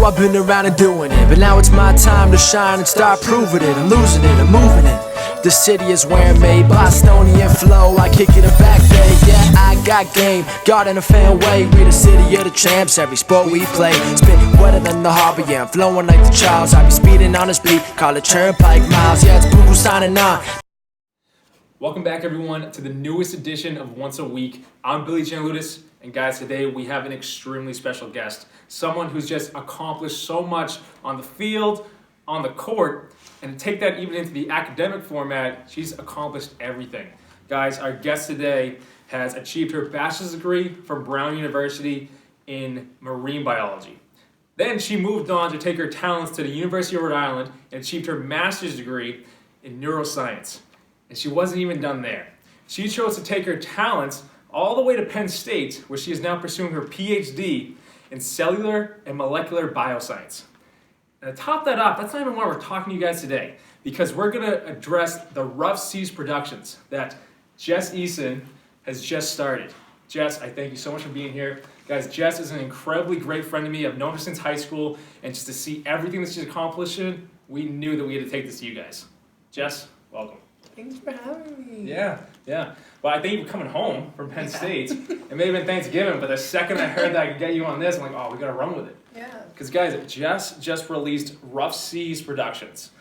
I've been around and doing it, but now it's my time to shine and start proving it. I'm losing it, I'm moving it. The city is where I'm made, Bostonian flow, I kick it a back day. Yeah, I got game, God in a fan way. We the city of the champs, every sport we play. Spit wetter than the harbor, yeah, I'm flowing like the Charles. I be speeding on this beat, call it Turnpike Miles. Yeah, it's Boo signing on. Welcome back, everyone, to the newest edition of Once a Week. I'm Billy Giannouloudis, and guys, today we have an extremely special guest, someone who's just accomplished so much on the field, on the court, and to take that even into the academic format, she's accomplished everything. Guys, our guest today has achieved her bachelor's degree from Brown University in marine biology. Then she moved on to take her talents to the University of Rhode Island and achieved her master's degree in neuroscience. And she wasn't even done there. She chose to take her talents all the way to Penn State, where she is now pursuing her PhD in cellular and molecular bioscience. And to top that off, that's not even why we're talking to you guys today, because we're going to address the Rough Seas Productions that Jess Eason has just started. Jess, I thank you so much for being here. Guys, Jess is an incredibly great friend to me. I've known her since high school, and just to see everything that she's accomplishing, we knew that we had to take this to you guys. Jess, welcome. Thanks for having me. Yeah. Well, I think you were coming home from Penn State. It may have been Thanksgiving, but the second I heard that I could get you on this, I'm like, oh, we got to run with it. Yeah. Because, guys, Jess just released Rough Seas Productions.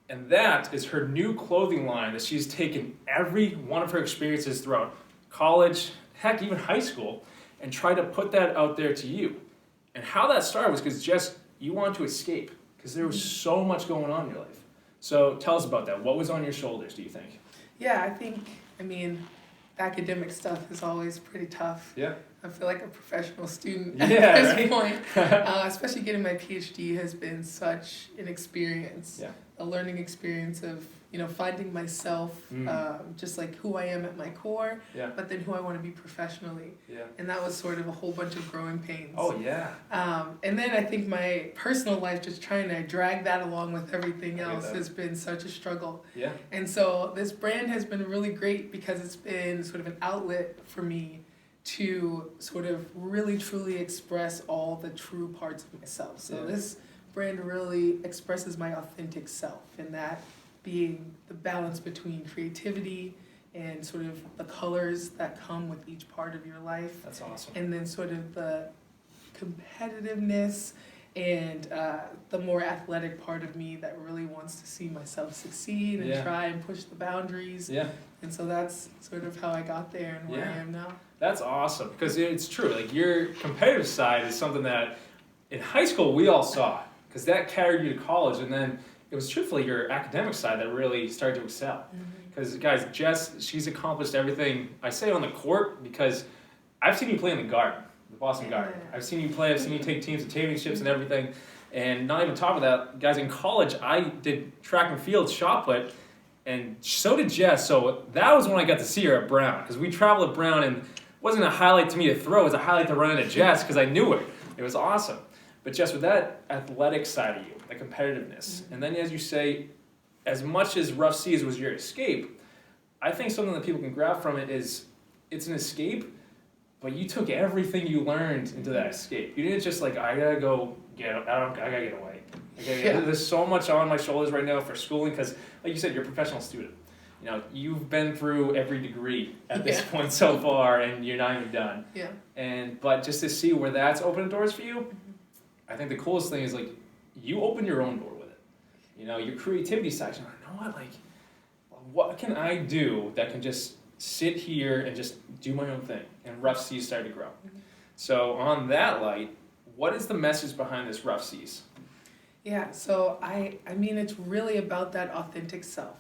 And that is her new clothing line that she's taken every one of her experiences throughout college, heck, even high school, and tried to put that out there to you. And how that started was because, Jess, you wanted to escape because there was so much going on in your life. So tell us about that. What was on your shoulders, do you think? Yeah, I mean, academic stuff is always pretty tough. Yeah. I feel like a professional student Yeah, at this right? point. Especially getting my PhD has been such an experience. Yeah. A learning experience of, finding myself, just like who I am at my core, but then who I want to be professionally. Yeah. And that was sort of a whole bunch of growing pains. Oh, yeah. And then I think my personal life, just trying to drag that along with everything else, has been such a struggle. Yeah. And so this brand has been really great because it's been sort of an outlet for me to sort of really truly express all the true parts of myself. So this brand really expresses my authentic self, and that being the balance between creativity and sort of the colors that come with each part of your life. That's awesome. And then sort of the competitiveness and the more athletic part of me that really wants to see myself succeed and try and push the boundaries. Yeah. And so that's sort of how I got there and where I am now. That's awesome, because it's true. Like, your competitive side is something that in high school we all saw, because that carried you to college, and then it was truthfully your academic side that really started to excel. Because, guys, Jess, she's accomplished everything, I say on the court, because I've seen you play in the Garden, the Boston Garden. I've seen you play, I've seen you take teams to championships and everything. And not even top of that, guys, in college, I did track and field, shot put, and so did Jess. So that was when I got to see her at Brown, because we traveled at Brown, and it wasn't a highlight to me to throw, it was a highlight to run into Jess, because I knew her. It was awesome. But Jess, with that athletic side of you, the competitiveness, and then as you say, as much as Rough Seas was your escape, I think something that people can grab from it is it's an escape, but you took everything you learned into that escape. You didn't just like, I gotta go get, I gotta get away. There's so much on my shoulders right now for schooling, because like you said, you're a professional student. You've been through every degree at this point so far, and you're not even done. Yeah. But just to see where that's opening doors for you, I think the coolest thing is, like, you open your own door with it. Your creativity side, you're like, you know what, like, what can I do that can just sit here and just do my own thing? And Rough Seas started to grow. So on that light, what is the message behind this Rough Seas? Yeah, so I mean, it's really about that authentic self.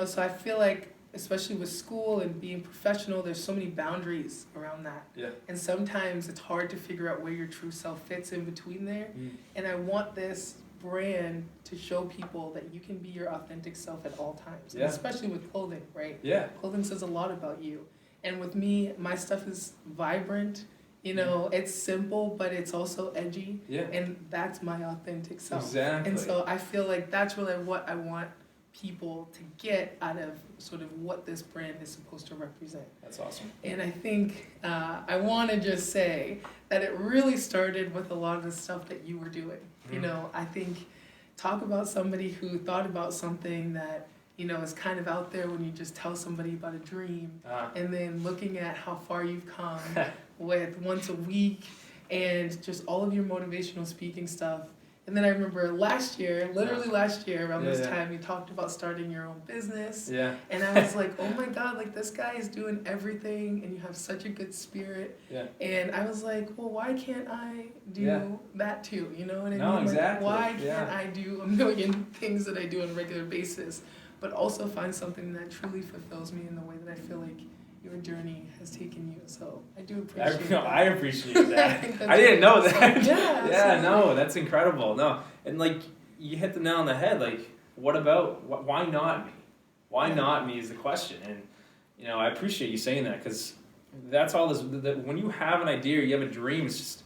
So I feel like, especially with school and being professional, there's so many boundaries around that. Yeah. And sometimes it's hard to figure out where your true self fits in between there. And I want this brand to show people that you can be your authentic self at all times. And especially with clothing, right? Yeah. Clothing says a lot about you. And with me, my stuff is vibrant. It's simple, but it's also edgy. Yeah. And that's my authentic self. Exactly. And so I feel like that's really what I want people to get out of sort of what this brand is supposed to represent. That's awesome. And I think I want to just say that it really started with a lot of the stuff that you were doing. You know, I think talk about somebody who thought about something that, you know, is kind of out there when you just tell somebody about a dream, and then looking at how far you've come with once a week and just all of your motivational speaking stuff. And then I remember last year, literally last year around this time, you talked about starting your own business. Yeah. And I was like, oh my God, like this guy is doing everything and you have such a good spirit. Yeah. And I was like, well, why can't I do that too? You know what I No, mean? exactly. Like, why can't I do a million things that I do on a regular basis, but also find something that truly fulfills me in the way that I feel like your journey has taken you. So I do appreciate that. I appreciate that. I didn't know that. Yeah, no, that's incredible. No, and like you hit the nail on the head. Like, what about why not me? Why not me is the question. And you know, I appreciate you saying that, because that's all this. When you have an idea, you have a dream. It's just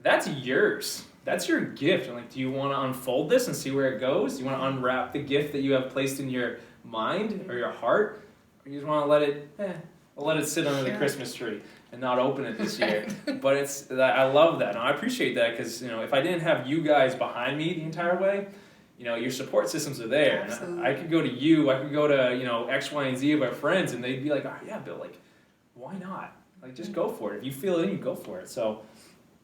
that's yours. That's your gift. And like, do you want to unfold this and see where it goes? Do you want to unwrap the gift that you have placed in your mind or your heart, or you just want to let it sit under the Christmas tree and not open it this year? But I love that, and I appreciate that, because you know, if I didn't have you guys behind me the entire way, you know, your support systems are there. Absolutely. And I could go to you, I could go to, you know, X, Y, and Z of our friends, and they'd be like, oh yeah, Bill, like, why not? Like, just go for it. If you feel it in you, go for it. So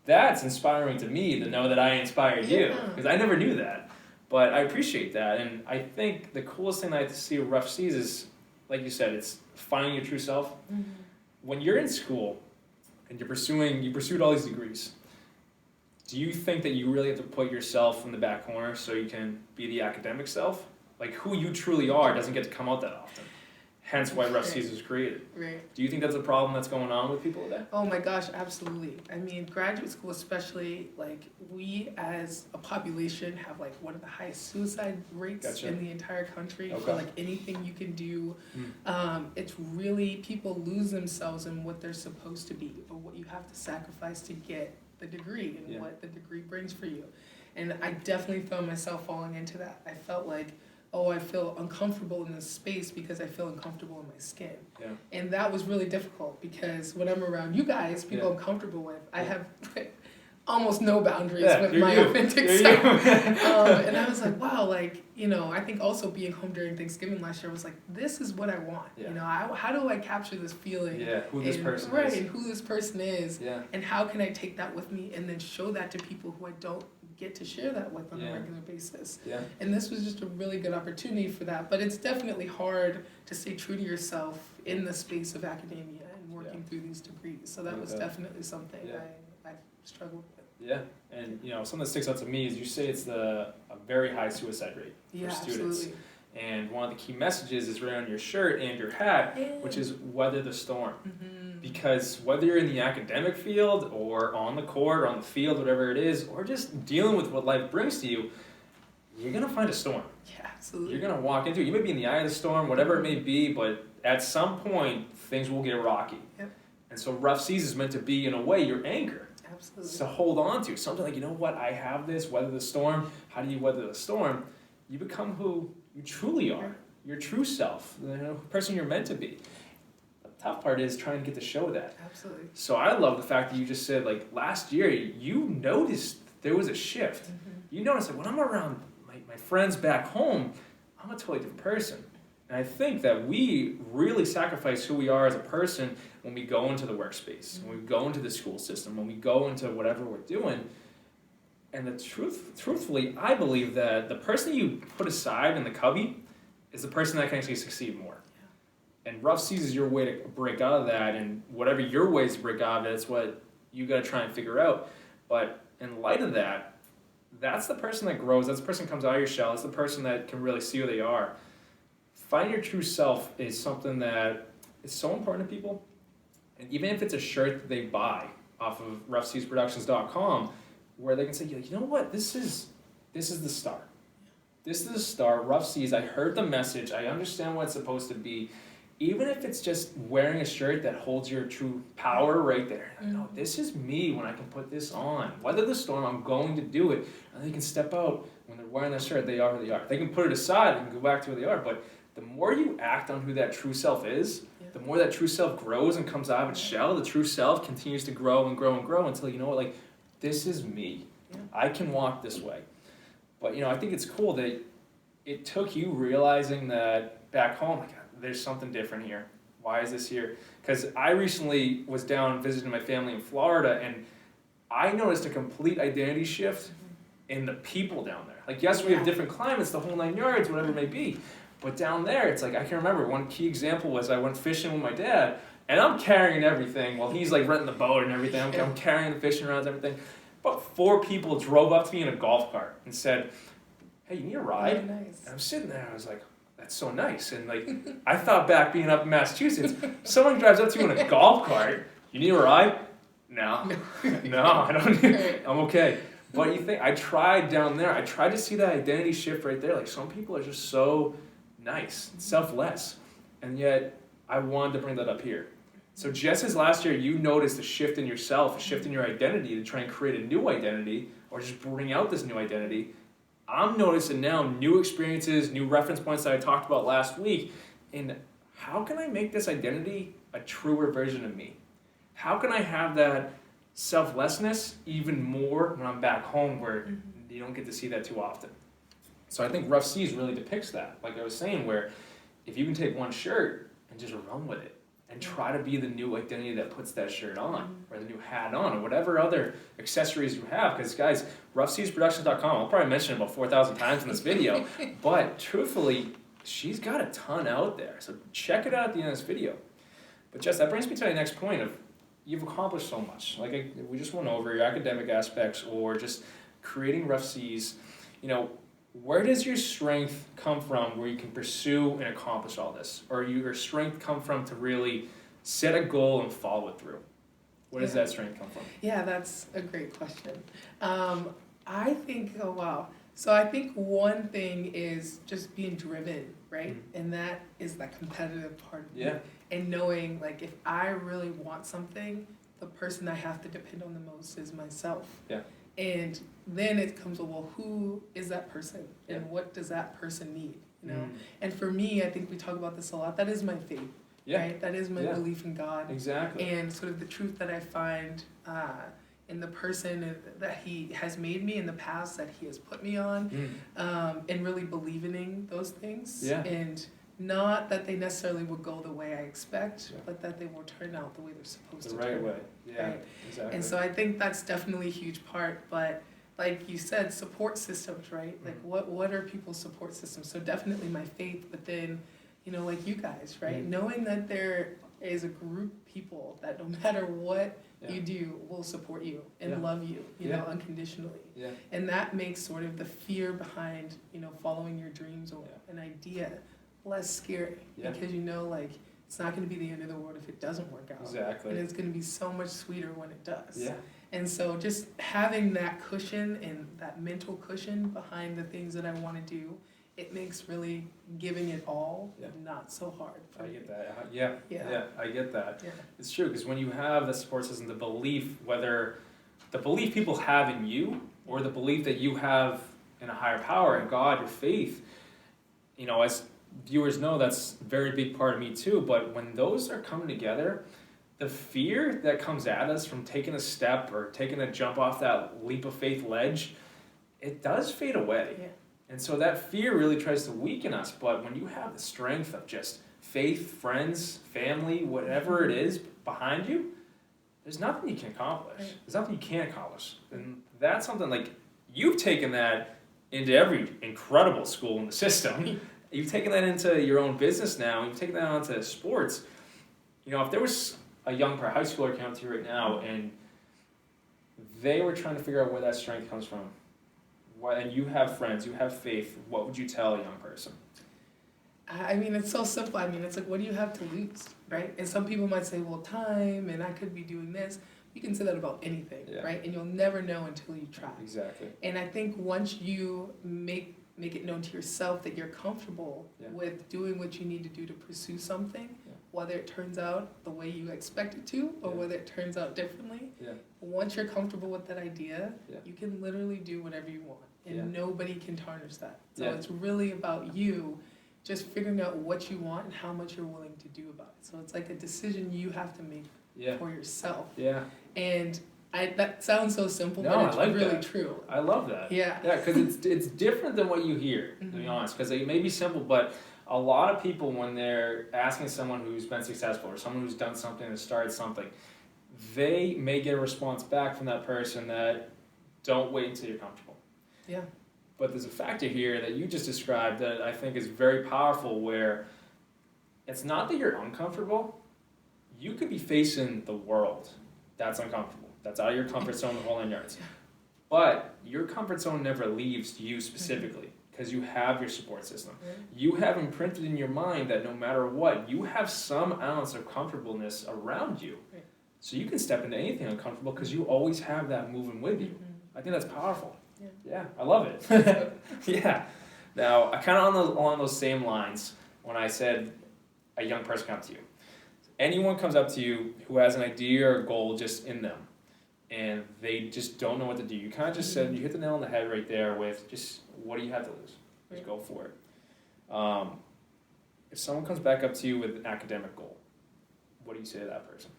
that's inspiring to me to know that I inspired you, because I never knew that. But I appreciate that, and I think the coolest thing I see with Rough Seas is, like you said, it's finding your true self. When you're in school and you pursued all these degrees, do you think that you really have to put yourself in the back corner so you can be the academic self? Like, who you truly are doesn't get to come out that often. Hence why Rough Seas was created. Right. Do you think that's a problem that's going on with people today? Oh my gosh, absolutely. I mean, graduate school especially, like, we as a population have like one of the highest suicide rates in the entire country for like anything you can do. It's really, people lose themselves in what they're supposed to be, or what you have to sacrifice to get the degree and what the degree brings for you. And I definitely found myself falling into that. I felt like, oh, I feel uncomfortable in this space because I feel uncomfortable in my skin. Yeah. And that was really difficult, because when I'm around you guys, people I'm comfortable with, I have almost no boundaries with my authentic self. And I was like, wow, like, you know, I think also being home during Thanksgiving last year was like, this is what I want. You know, how do I capture this feeling? Who this person is. Right, and who this person is. And how can I take that with me and then show that to people who I don't get to share that with on a regular basis. And this was just a really good opportunity for that. But it's definitely hard to stay true to yourself in the space of academia and working through these degrees. So that was definitely something I struggled with. Yeah, and you know, something that sticks out to me is you say it's a very high suicide rate for students. Absolutely. And one of the key messages is right on your shirt and your hat, which is weather the storm. Because whether you're in the academic field or on the court or on the field, whatever it is, or just dealing with what life brings to you, you're going to find a storm. Yeah, absolutely. You're going to walk into it. You may be in the eye of the storm, whatever it may be, but at some point, things will get rocky. And so Rough Seas is meant to be, in a way, your anchor. Absolutely. To hold on to. Something like, you know what, I have this, weather the storm. How do you weather the storm? You become who you truly are, your true self, the person you're meant to be. Tough part is trying to get to show that. Absolutely. So I love the fact that you just said, like, last year you noticed there was a shift. You noticed that when I'm around my friends back home, I'm a totally different person. And I think that we really sacrifice who we are as a person when we go into the workspace, when we go into the school system, when we go into whatever we're doing. And truthfully, I believe that the person you put aside in the cubby is the person that can actually succeed more. And Rough Seas is your way to break out of that, and whatever your ways to break out of it, it's what you got to try and figure out. But in light of that, that's the person that grows. That's the person that comes out of your shell. That's the person that can really see who they are. Finding your true self is something that is so important to people. And even if it's a shirt that they buy off of roughseasproductions.com, where they can say, you know what, this is the start. This is the start. Rough Seas, I heard the message. I understand what it's supposed to be. even if it's just wearing a shirt that holds your true power right there. Like, no, this is me when I can put this on. Weather the storm, I'm going to do it. And they can step out when they're wearing that shirt, they are who they are. They can put it aside and go back to who they are, but the more you act on who that true self is, the more that true self grows and comes out of its shell. The true self continues to grow and grow and grow until, you know what, like, this is me. I can walk this way. But, I think it's cool that it took you realizing that back home, like, there's something different here. Why is this here? Because I recently was down visiting my family in Florida, and I noticed a complete identity shift in the people down there. Like, yes, we have different climates, the whole 9 yards, whatever it may be. But down there, it's like, I can remember one key example was I went fishing with my dad, and I'm carrying everything while he's like renting the boat and everything. I'm carrying the fishing rods, everything. About 4 people drove up to me in a golf cart and said, "Hey, you need a ride?" Oh, nice. And I'm sitting there, I was like, that's so nice. And like, I thought back being up in Massachusetts, someone drives up to you in a golf cart, "You need a ride?" No, I don't need, I'm okay. But you think, I tried down there, I tried to see that identity shift right there. Like, some people are just so nice, selfless. And yet, I wanted to bring that up here. So just as last year you noticed a shift in yourself, a shift in your identity to try and create a new identity, or just bring out this new identity, I'm noticing now new experiences, new reference points that I talked about last week, and how can I make this identity a truer version of me? How can I have that selflessness even more when I'm back home where you don't get to see that too often? So I think Rough Seas really depicts that, like I was saying, where if you can take one shirt and just run with it, and try to be the new identity that puts that shirt on, or the new hat on, or whatever other accessories you have. Because guys, roughseasproductions.com, I'll probably mention it about 4,000 times in this video, but truthfully, she's got a ton out there. So check it out at the end of this video. But Jess, that brings me to my next point of, you've accomplished so much. Like we just went over your academic aspects, or just creating Rough Seas. Where does your strength come from where you can pursue and accomplish all this? Or your strength come from to really set a goal and follow it through? Where does that strength come from? Yeah, that's a great question. I think, So I think one thing is just being driven, right? And that is that competitive part of me. And knowing, like, if I really want something, the person I have to depend on the most is myself. And then it comes, well, who is that person? And what does that person need? And for me, I think we talk about this a lot. That is my faith, right? That is my belief in God. Exactly. And sort of the truth that I find in the person that He has made me, in the paths that He has put me on, and really believing in those things. And not that they necessarily will go the way I expect, but that they will turn out the way they're supposed to. The right way. Right? Exactly. And so I think that's definitely a huge part. But like you said, support systems, right? Like what are people's support systems? So definitely my faith, but then, like you guys, right? Knowing that there is a group of people that no matter what you do will support you and love you, know, unconditionally. And that makes sort of the fear behind, following your dreams or an idea less scary, because like, it's not going to be the end of the world if it doesn't work out. Exactly. And it's going to be so much sweeter when it does. And so just having that cushion and that mental cushion behind the things that I want to do, it makes really giving it all not so hard. I get that. I get that. It's true, because when you have the support system, the belief, whether the belief people have in you or the belief that you have in a higher power, in God, your faith, as viewers know, that's a very big part of me too. But when those are coming together, the fear that comes at us from taking a step or taking a jump off that leap of faith ledge, it does fade away. And so that fear really tries to weaken us. But when you have the strength of just faith, friends, family, whatever it is behind you, there's nothing you can accomplish. There's nothing you can't accomplish. And that's something, like, you've taken that into every incredible school in the system. You've taken that into your own business now. You've taken that onto sports. If there was a young high schooler came up to you right now and they were trying to figure out where that strength comes from, and you have friends, you have faith, what would you tell a young person? I mean, it's so simple. I mean, it's like, what do you have to lose, right? And some people might say, well, time, and I could be doing this. You can say that about anything, right? And you'll never know until you try. Exactly. And I think once you make make it known to yourself that you're comfortable Yeah. with doing what you need to do to pursue something, Yeah. whether it turns out the way you expect it to or Yeah. whether it turns out differently. Yeah. Once you're comfortable with that idea, Yeah. you can literally do whatever you want, and Yeah. nobody can tarnish that. So Yeah. it's really about you just figuring out what you want and how much you're willing to do about it. So it's like a decision you have to make Yeah. for yourself. Yeah. And that sounds so simple, No, but I it's like really that. true. I love that. Yeah. Yeah, because it's different than what you hear, to be Mhm. honest. Because it may be simple, but a lot of people, when they're asking someone who's been successful or someone who's done something or started something, they may get a response back from that person that don't wait until you're comfortable. Yeah. But there's a factor here that you just described that I think is very powerful, where it's not that you're uncomfortable. You could be facing the world that's uncomfortable. That's out of your comfort zone, the whole 9 yards. But your comfort zone never leaves you specifically, because you have your support system. Right. You have imprinted in your mind that no matter what, you have some ounce of comfortableness around you. Right. So you can step into anything uncomfortable because you always have that moving with you. Mhm. I think that's powerful. Yeah. Yeah, I love it. Yeah. Now, I kind of along those same lines, when I said a young person comes to you. Anyone comes up to you who has an idea or goal just in them, and they just don't know what to do. You kind of just said, you hit the nail on the head right there with just, what do you have to lose? Just go for it. If someone comes back up to you with an academic goal, what do you say to that person?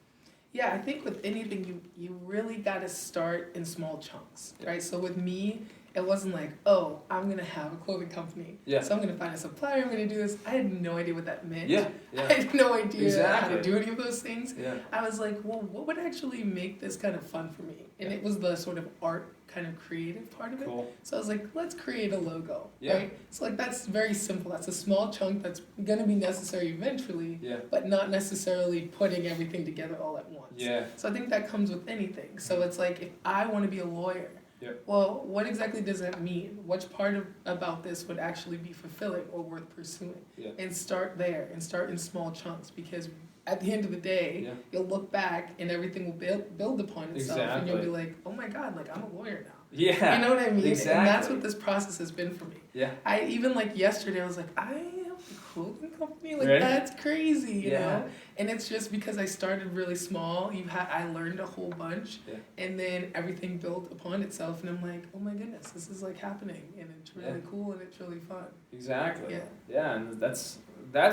Yeah, I think with anything, you really got to start in small chunks, Yeah. right? So with me, it wasn't like, oh, I'm going to have a clothing company. Yeah. So I'm going to find a supplier, I'm going to do this. I had no idea what that meant. Yeah, I yeah, had no idea how Exactly. to do any of those things. yeah, I was like, well, what would actually make this kind of fun for me? And Yeah. it was the sort of art kind of creative part of it. cool. So I was like, let's create a logo, Yeah. right? So like that's very simple. That's a small chunk that's going to be necessary eventually, Yeah, but not necessarily putting everything together all at once. yeah, So I think that comes with anything. So it's like, if I want to be a lawyer, Yep. well, what exactly does that mean? Which part about this would actually be fulfilling or worth pursuing? Yeah. And start there and start in small chunks, because at the end of the day, Yeah. you'll look back and everything will build upon itself, and you'll be like, oh my God, like I'm a lawyer now. yeah. You know what I mean? Exactly. And that's what this process has been for me. Yeah, I even like yesterday, I was like, I have a clothing company? Like Right? that's crazy, you Yeah. know? And it's just because I started really small, I learned a whole bunch, Yeah. and then everything built upon itself, and I'm like, oh my goodness, this is like happening, and it's really Yeah. cool and it's really fun. exactly. Yeah. Yeah, and that's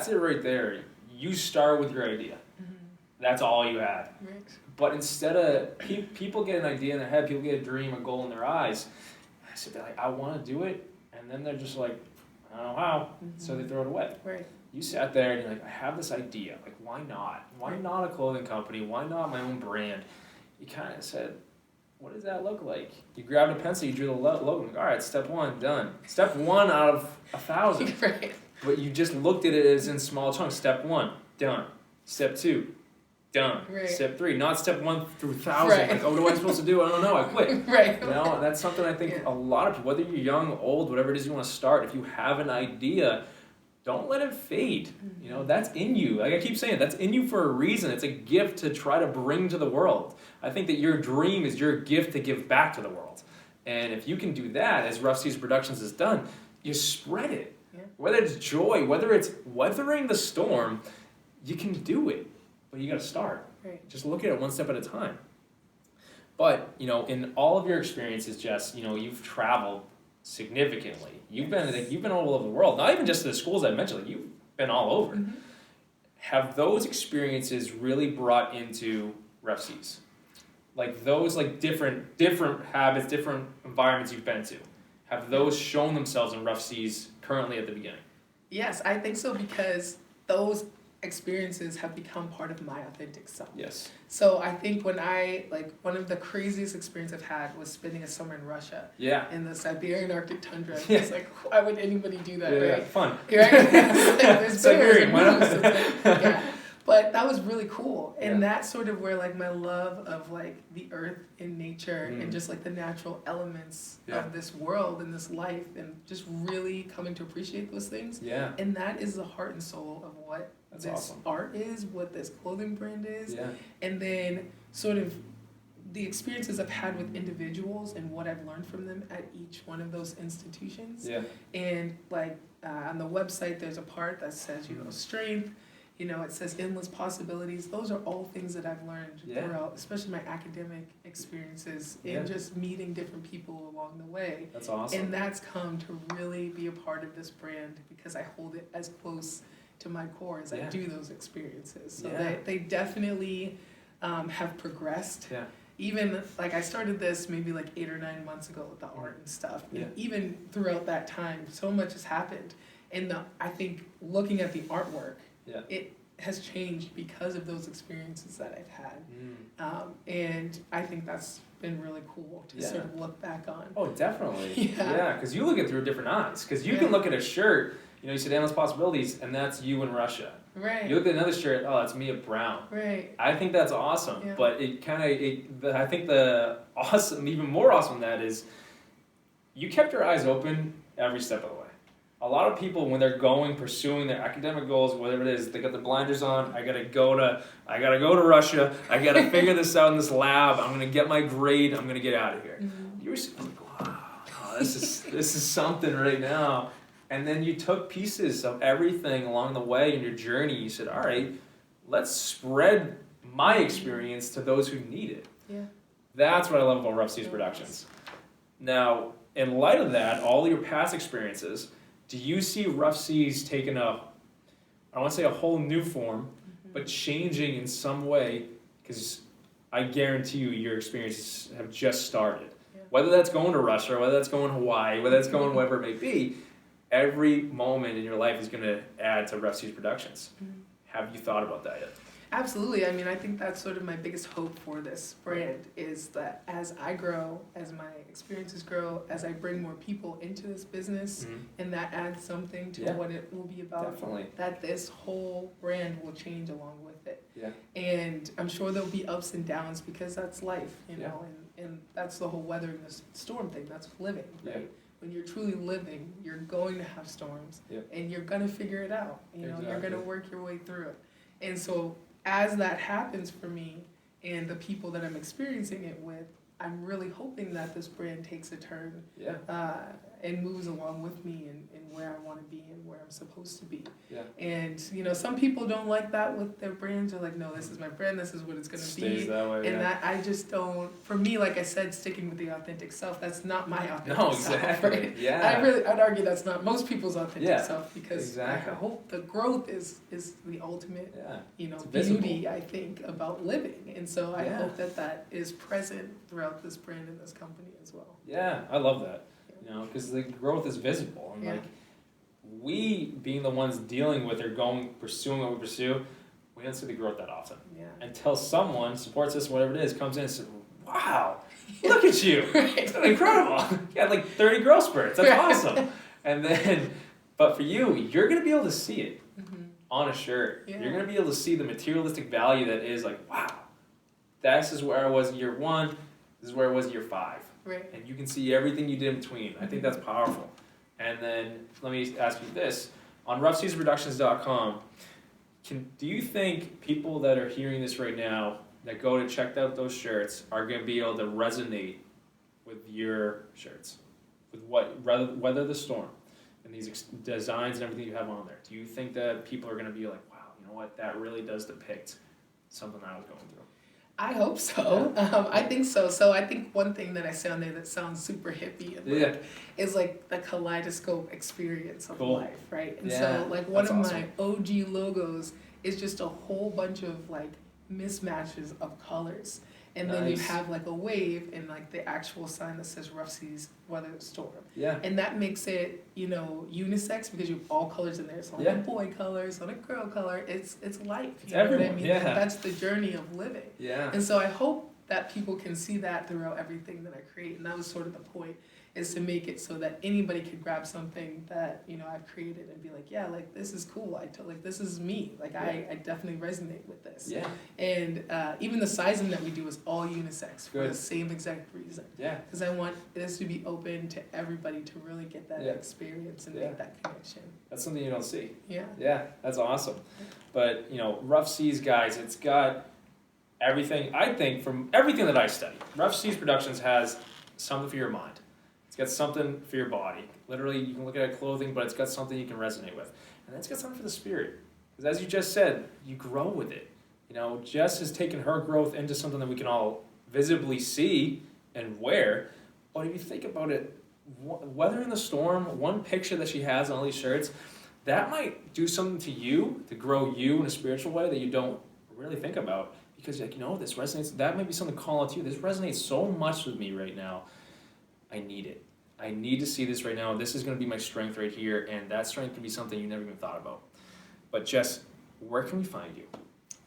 it right there. You start with your idea. Mm-hmm. That's all you had. Right. But instead of people get an idea in their head, people get a dream, a goal in their eyes. I said, like, I want to do it, and then they're just like, I don't know how, so they throw it away. Right. You sat there and you're like, I have this idea. Like, why not? Why Right. not a clothing company? Why not my own brand? You kind of said, what does that look like? You grabbed a pencil, you drew the logo. Like, all right, step one, done. Step one out of 1,000. Right. But you just looked at it as in small chunks. Step one, done. Step two, done. Right. Step three, not step 1 through 1,000. Right. Like, oh, what am I supposed to do? I don't know. I quit. Right. You know, and that's something I think Yeah. a lot of people, whether you're young, old, whatever it is you want to start, if you have an idea, don't let it fade. You know, that's in you. Like I keep saying, that's in you for a reason. It's a gift to try to bring to the world. I think that your dream is your gift to give back to the world. And if you can do that, as Rough Seas Productions has done, you spread it. Yeah. Whether it's joy, whether it's weathering the storm, you can do it. But you got to start. Right. Just look at it one step at a time. But, you know, in all of your experiences, Jess, you know, you've traveled significantly. You've been all over the world. Not even just to the schools I mentioned. Like, you've been all over. Mm-hmm. Have those experiences really brought into Rough Seas? Like those, like different habits, different environments you've been to. Have those shown themselves in Rough Seas currently at the beginning? Yes, I think so, because those experiences have become part of my authentic self. Yes. So I think one of the craziest experiences I've had was spending a summer in Russia, Yeah. in the Siberian Arctic tundra. Yeah. It's like, why would anybody do that, Yeah, right? fun. Right? There's Siberian, bears why and not? moose. It's like, yeah. But that was really cool. And Yeah. that's sort of where like my love of like the earth and nature and just like the natural elements Yeah. of this world and this life, and just really coming to appreciate those things. Yeah. And that is the heart and soul of what That's this awesome. art is, what this clothing brand is. Yeah. And then sort of the experiences I've had with individuals and what I've learned from them at each one of those institutions. Yeah. And like on the website, there's a part that says, strength, it says endless possibilities. Those are all things that I've learned throughout, especially my academic experiences and just meeting different people along the way. That's awesome. And that's come to really be a part of this brand because I hold it as close to my core as I do those experiences. So they definitely have progressed. Yeah. Even like I started this maybe like 8 or 9 months ago with the art and stuff. Yeah. And even throughout that time, so much has happened. And I think looking at the artwork, it has changed because of those experiences that I've had. And I think that's been really cool to sort of look back on. Oh, definitely. Yeah, because you look at it through different eyes. Because you can look at a shirt, you said endless possibilities, and that's you in Russia. Right. You look at another shirt, oh, that's me at Brown. Right. I think that's awesome. Yeah. But I think the awesome, even more awesome than that is you kept your eyes open every step of the way. A lot of people, when they're pursuing their academic goals, whatever it is, they got the blinders on. I gotta go to Russia. I gotta figure this out in this lab. I'm gonna get my grade. I'm gonna get out of here. Mm-hmm. You were like, wow, this is something right now. And then you took pieces of everything along the way in your journey. You said, all right, let's spread my experience to those who need it. Yeah. That's what I love about Rough Seas Productions. Now, in light of that, all your past experiences, do you see Rough Seas taking I don't want to say a whole new form, but changing in some way? Because I guarantee you your experiences have just started. Yeah. Whether that's going to Russia, whether that's going to Hawaii, whether that's going wherever it may be, every moment in your life is going to add to Rough Seas Productions. Have you thought about that yet? Absolutely. I mean, I think that's sort of my biggest hope for this brand is that as I grow, as my experiences grow, as I bring more people into this business, and that adds something to what it will be about, that this whole brand will change along with it. Yeah. And I'm sure there'll be ups and downs because that's life, and that's the whole weathering the storm thing. That's living, right? Yeah. When you're truly living, you're going to have storms, and you're going to figure it out. You're going to work your way through it. And so as that happens for me and the people that I'm experiencing it with, I'm really hoping that this brand takes a turn and moves along with me in where I want to be and where I'm supposed to be. Yeah. And, some people don't like that with their brands. They're like, no, this is my brand. This is what it's going to be. That way, and that I just don't, for me, like I said, sticking with the authentic self, that's not my authentic self. Exactly. Right? Yeah. I'd argue that's not most people's authentic self because I exactly. hope the growth is the ultimate, It's beauty, visible. I think, about living. And so I hope that is present throughout this brand and this company as well. Yeah, I love that. Because the growth is visible. And like, we being the ones dealing with or pursuing what we pursue, we don't see the growth that often. Yeah. Until someone supports us, whatever it is, comes in and says, wow, look at you. It's incredible. You had like 30 growth spurts. That's awesome. And then, but for you, you're going to be able to see it on a shirt. Yeah. You're going to be able to see the materialistic value that is like, wow, this is where I was year 1. This is where I was year 5. Right. And you can see everything you did in between. I think that's powerful. And then let me ask you this. On roughseasproductions.com, do you think people that are hearing this right now that go to check out those shirts are going to be able to resonate with your shirts? With weather the storm and these designs and everything you have on there? Do you think that people are going to be like, wow, you know what, that really does depict something I was going through? I hope so. I think so. So I think one thing that I say on there that sounds super hippie and is like the kaleidoscope experience of life, right? And so like one of my OG logos is just a whole bunch of like mismatches of colors. And then you have like a wave and like the actual sign that says Rough Seas Weather the Storm. Yeah. And that makes it, unisex because you have all colors in there. It's on a boy color, it's on a girl color. It's life. It's everyone. Know what I mean? Yeah. That's the journey of living. Yeah. And so I hope that people can see that throughout everything that I create. And that was sort of the point, is to make it so that anybody could grab something that, I've created and be like, yeah, like this is cool. This is me. Like I definitely resonate with this. Yeah. And even the sizing that we do is all unisex for the same exact reason. Yeah. Because I want this to be open to everybody to really get that experience and make that connection. That's something you don't see. Yeah. Yeah, that's awesome. But, Rough Seas, guys, it's got everything, I think, from everything that I study, Rough Seas Productions has something for your mind. It's got something for your body. Literally, you can look at clothing, but it's got something you can resonate with. And it's got something for the spirit. Because as you just said, you grow with it. You know, Jess has taken her growth into something that we can all visibly see and wear. But if you think about it, weathering the storm, one picture that she has on all these shirts, that might do something to you, to grow you in a spiritual way that you don't really think about. Because you're like, you know, this resonates, that might be something to call out to you. This resonates so much with me right now. I need it. I need to see this right now. This is going to be my strength right here. And that strength can be something you never even thought about. But Jess, where can we find you?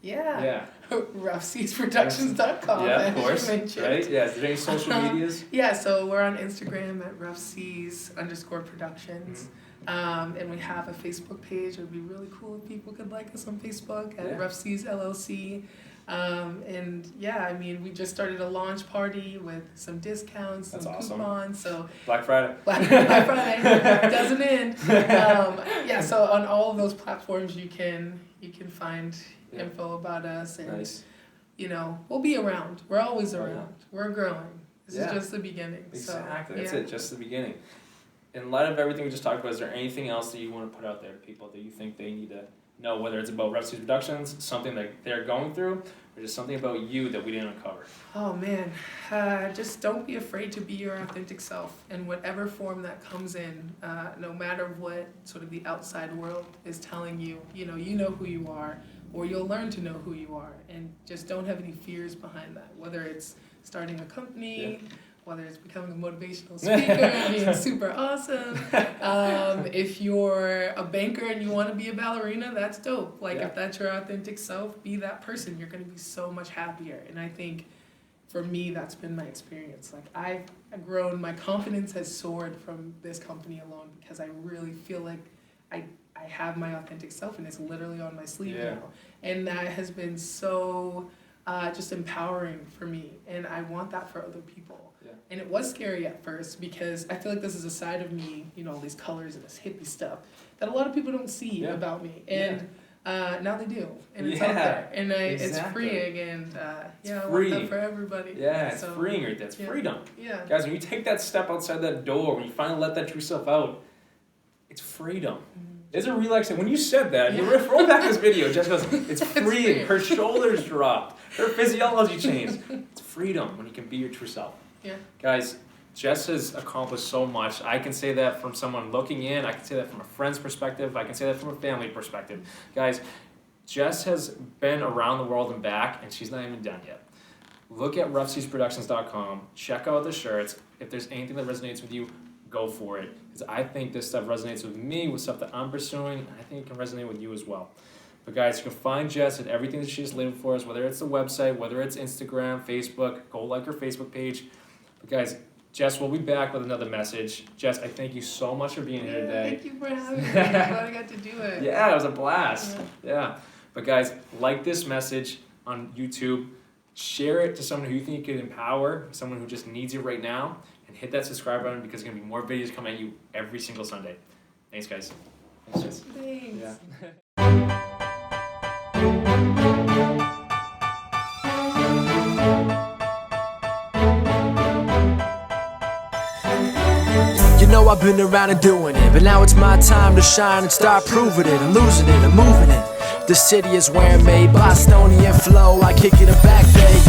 Yeah. roughseasproductions.com. Yeah, of course. Right? Yeah. Is there any social medias? Yeah, so we're on Instagram at roughseas_productions. And we have a Facebook page. It would be really cool if people could like us on Facebook at Rough Seas LLC. And yeah, I mean, we just started a launch party with some discounts, some coupons. So Black Friday. Black Friday doesn't end. Yeah, so on all of those platforms, you can find info about us, and you know, we'll be around. We're always around. We're growing. This is just the beginning. Exactly. So, That's it. Just the beginning. In light of everything we just talked about, is there anything else that you want to put out there to people that you think they need to know, whether it's about Rough Seas Productions, something that they're going through, or just something about you that we didn't uncover? Oh man, just don't be afraid to be your authentic self in whatever form that comes in, no matter what sort of the outside world is telling you. You know who you are, or you'll learn to know who you are, and just don't have any fears behind that, whether it's starting a company, whether it's becoming a motivational speaker, being super awesome. If you're a banker and you want to be a ballerina, that's dope. Like, if that's your authentic self, be that person. You're going to be so much happier. And I think for me, that's been my experience. Like, I've grown, my confidence has soared from this company alone, because I really feel like I have my authentic self, and it's literally on my sleeve now. And that has been so just empowering for me, and I want that for other people. And it was scary at first, because I feel like this is a side of me, you know, all these colors and this hippie stuff that a lot of people don't see about me. And now they do, and it's out there, and it's freeing, and I want that for everybody. Yeah, it's freeing right there. It's freedom. Yeah. Guys, when you take that step outside that door, when you finally let that true self out, it's freedom. There's a relaxing. When you said that, you roll back this video, Jess goes, it's freeing. Her shoulders dropped. Her physiology changed. It's freedom when you can be your true self. Yeah. Guys, Jess has accomplished so much. I can say that from someone looking in. I can say that from a friend's perspective. I can say that from a family perspective. Guys, Jess has been around the world and back, and she's not even done yet. Look at roughseasproductions.com. Check out the shirts. If there's anything that resonates with you, go for it. Because I think this stuff resonates with me, with stuff that I'm pursuing, and I think it can resonate with you as well. But guys, you can find Jess at everything that she's labeled for us, whether it's the website, whether it's Instagram, Facebook. Go like her Facebook page. But guys, Jess, we'll be back with another message. Jess, I thank you so much for being here today. Thank you for having me. I'm glad I got to do it. Yeah, it was a blast. Yeah. But guys, like this message on YouTube. Share it to someone who you think you could empower, someone who just needs it right now. And hit that subscribe button, because there's going to be more videos coming at you every single Sunday. Thanks, guys. Thanks, Jess. Thanks. Yeah. You know I've been around and doing it, but now it's my time to shine and start proving it. I'm losing it, I'm moving it. The city is where I'm made by Estonian flow. I kick it a back bay.